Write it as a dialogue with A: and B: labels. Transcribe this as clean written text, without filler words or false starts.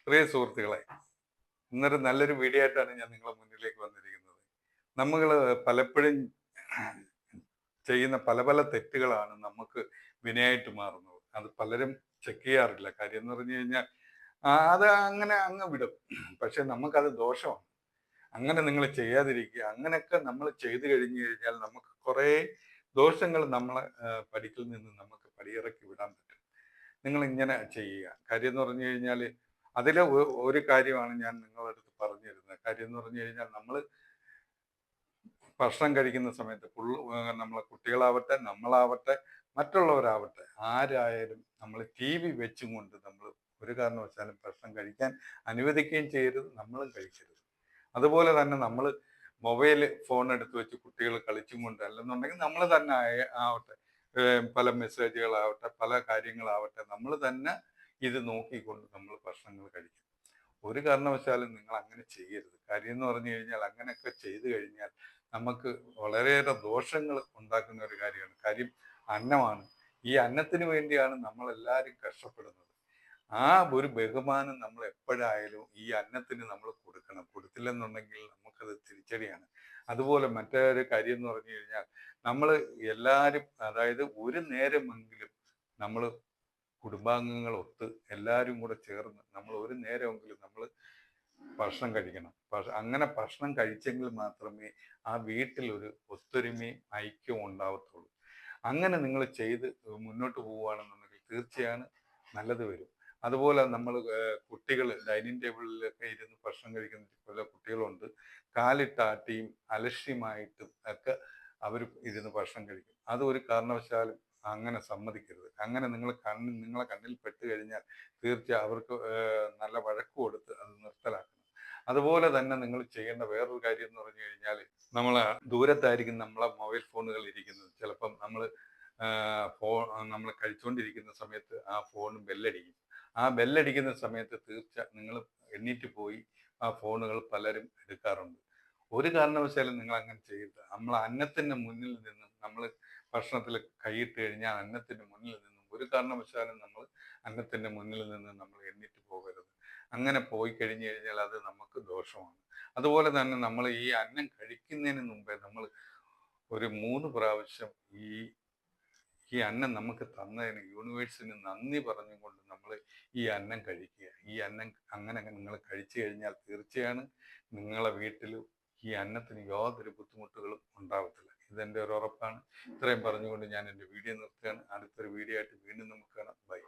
A: പ്രിയ സുഹൃത്തുക്കളെ, ഇന്നൊരു നല്ലൊരു വീഡിയോ ആയിട്ടാണ് ഞാൻ നിങ്ങളുടെ മുന്നിലേക്ക് വന്നിരിക്കുന്നത്. നമ്മൾ പലപ്പോഴും ചെയ്യുന്ന പല പല തെറ്റുകളാണ് നമുക്ക് വിനയായിട്ട് മാറുന്നത്. അത് പലരും ചെക്ക് ചെയ്യാറില്ല. കാര്യം എന്ന് പറഞ്ഞു കഴിഞ്ഞാൽ അത് അങ്ങനെ അങ്ങ് വിടും. പക്ഷെ നമുക്കത് ദോഷമാണ്. അങ്ങനെ നിങ്ങൾ ചെയ്യാതിരിക്കുക. അങ്ങനെയൊക്കെ നമ്മൾ ചെയ്തു കഴിഞ്ഞു കഴിഞ്ഞാൽ നമുക്ക് കുറേ ദോഷങ്ങൾ നമ്മളെ പടിക്കൽ നിന്ന് നമുക്ക് പടിയിറക്കി വിടാൻ പറ്റും. നിങ്ങൾ ഇങ്ങനെ ചെയ്യുക. കാര്യം എന്ന് പറഞ്ഞു കഴിഞ്ഞാൽ അതിലെ ഒരു കാര്യമാണ് ഞാൻ നിങ്ങളുടെ അടുത്ത് പറഞ്ഞു തരുന്നത്. കാര്യം എന്ന് പറഞ്ഞു കഴിഞ്ഞാൽ നമ്മൾ ഭക്ഷണം കഴിക്കുന്ന സമയത്ത് നമ്മളെ കുട്ടികളാവട്ടെ, നമ്മളാവട്ടെ, മറ്റുള്ളവരാവട്ടെ, ആരായാലും നമ്മൾ ടി വി വെച്ചും കൊണ്ട് നമ്മൾ ഒരു കാരണവശാലും ഭക്ഷണം കഴിക്കാൻ അനുവദിക്കുകയും ചെയ്യരുത്, നമ്മളും കഴിക്കരുത്. അതുപോലെ തന്നെ നമ്മൾ മൊബൈൽ ഫോൺ എടുത്ത് വെച്ച് കുട്ടികൾ കളിച്ചും കൊണ്ട് അല്ലെന്നുണ്ടെങ്കിൽ നമ്മൾ തന്നെ ആവട്ടെ, പല മെസ്സേജുകളാവട്ടെ, പല കാര്യങ്ങളാവട്ടെ, നമ്മൾ തന്നെ ഇത് നോക്കിക്കൊണ്ട് നമ്മൾ ഭക്ഷണങ്ങൾ കഴിക്കും. ഒരു കാരണവശാലും നിങ്ങൾ അങ്ങനെ ചെയ്യരുത്. കാര്യം എന്ന് പറഞ്ഞു കഴിഞ്ഞാൽ അങ്ങനെയൊക്കെ ചെയ്തു കഴിഞ്ഞാൽ നമുക്ക് വളരെയേറെ ദോഷങ്ങൾ ഉണ്ടാക്കുന്ന ഒരു കാര്യമാണ്. കാര്യം അന്നമാണ്. ഈ അന്നത്തിന് വേണ്ടിയാണ് നമ്മളെല്ലാവരും കഷ്ടപ്പെടുന്നത്. ആ ഒരു ബഹുമാനം നമ്മൾ എപ്പോഴായാലും ഈ അന്നത്തിന് നമ്മൾ കൊടുക്കണം. കൊടുത്തില്ലെന്നുണ്ടെങ്കിൽ നമുക്കത് തിരിച്ചടിയാണ്. അതുപോലെ മറ്റൊരു കാര്യം എന്ന് പറഞ്ഞു കഴിഞ്ഞാൽ നമ്മൾ എല്ലാവരും, അതായത് ഒരു നേരമെങ്കിലും നമ്മൾ കുടുംബാംഗങ്ങളൊത്ത് എല്ലാവരും കൂടെ ചേർന്ന് നമ്മൾ ഒരു നേരമെങ്കിലും നമ്മൾ ഭക്ഷണം കഴിക്കണം. അങ്ങനെ ഭക്ഷണം കഴിച്ചെങ്കിൽ മാത്രമേ ആ വീട്ടിൽ ഒരു ഒത്തൊരുമയും ഐക്യവും ഉണ്ടാവത്തുള്ളൂ. അങ്ങനെ നിങ്ങൾ ചെയ്ത് മുന്നോട്ട് പോവുകയാണെന്നുണ്ടെങ്കിൽ തീർച്ചയാണ് നല്ലത് വരും. അതുപോലെ നമ്മൾ കുട്ടികൾ ഡൈനിങ് ടേബിളിലൊക്കെ ഇരുന്ന് ഭക്ഷണം കഴിക്കുന്ന പല കുട്ടികളുണ്ട്. കാലിട്ടാട്ടിയും അലക്ഷ്യമായിട്ടും ഒക്കെ അവർ ഇരുന്ന് ഭക്ഷണം കഴിക്കും. അത് ഒരു കാരണവശാലും അങ്ങനെ സമ്മതിക്കരുത്. അങ്ങനെ നിങ്ങളെ കണ്ണിൽ പെട്ട് കഴിഞ്ഞാൽ തീർച്ചയായും അവർക്ക് നല്ല വഴക്ക് കൊടുത്ത് അത് നിർത്തലാക്കണം. അതുപോലെ തന്നെ നിങ്ങൾ ചെയ്യേണ്ട വേറൊരു കാര്യം എന്ന് പറഞ്ഞു കഴിഞ്ഞാൽ, നമ്മൾ ദൂരത്തായിരിക്കും നമ്മളെ മൊബൈൽ ഫോണുകൾ ഇരിക്കുന്നത്. ചിലപ്പം നമ്മൾ നമ്മൾ കഴിച്ചുകൊണ്ടിരിക്കുന്ന സമയത്ത് ആ ഫോൺ ബെല്ലടിക്കും. ആ ബെല്ലടിക്കുന്ന സമയത്ത് നിങ്ങൾ എണ്ണീറ്റ് പോയി ആ ഫോണുകൾ പലരും എടുക്കാറുണ്ട്. ഒരു കാരണവശാലും നിങ്ങൾ അങ്ങനെ ചെയ്യരുത്. നമ്മൾ അന്നത്തിൻ്റെ മുന്നിൽ നിന്നും നമ്മൾ ഭക്ഷണത്തിൽ കൈയിട്ട് കഴിഞ്ഞാൽ അന്നത്തിൻ്റെ മുന്നിൽ നിന്നും ഒരു കാരണവശാലും നമ്മൾ അന്നത്തിൻ്റെ മുന്നിൽ നിന്ന് നമ്മൾ എണ്ണീറ്റ് പോകരുത്. അങ്ങനെ പോയി കഴിഞ്ഞു കഴിഞ്ഞാൽ അത് നമുക്ക് ദോഷമാണ്. അതുപോലെ തന്നെ നമ്മൾ ഈ അന്നം കഴിക്കുന്നതിന് മുമ്പേ നമ്മൾ ഒരു 3 പ്രാവശ്യം ഈ അന്നം നമുക്ക് തന്നതിന് യൂണിവേഴ്സിന് നന്ദി പറഞ്ഞുകൊണ്ട് നമ്മൾ ഈ അന്നം കഴിക്കുക. ഈ അന്നം അങ്ങനെ നിങ്ങൾ കഴിച്ചു കഴിഞ്ഞാൽ തീർച്ചയാണ് നിങ്ങളെ വീട്ടിൽ ഈ അന്നത്തിന് യാതൊരു ബുദ്ധിമുട്ടുകളും ഉണ്ടാവത്തില്ല. ഇതെൻ്റെ ഒരു ഉറപ്പാണ്. ഇത്രയും പറഞ്ഞുകൊണ്ട് ഞാൻ എൻ്റെ വീഡിയോ നിർത്തുകയാണ്. അടുത്തൊരു വീഡിയോ ആയിട്ട് വീണ്ടും നമുക്ക് കാണാം. ബൈ.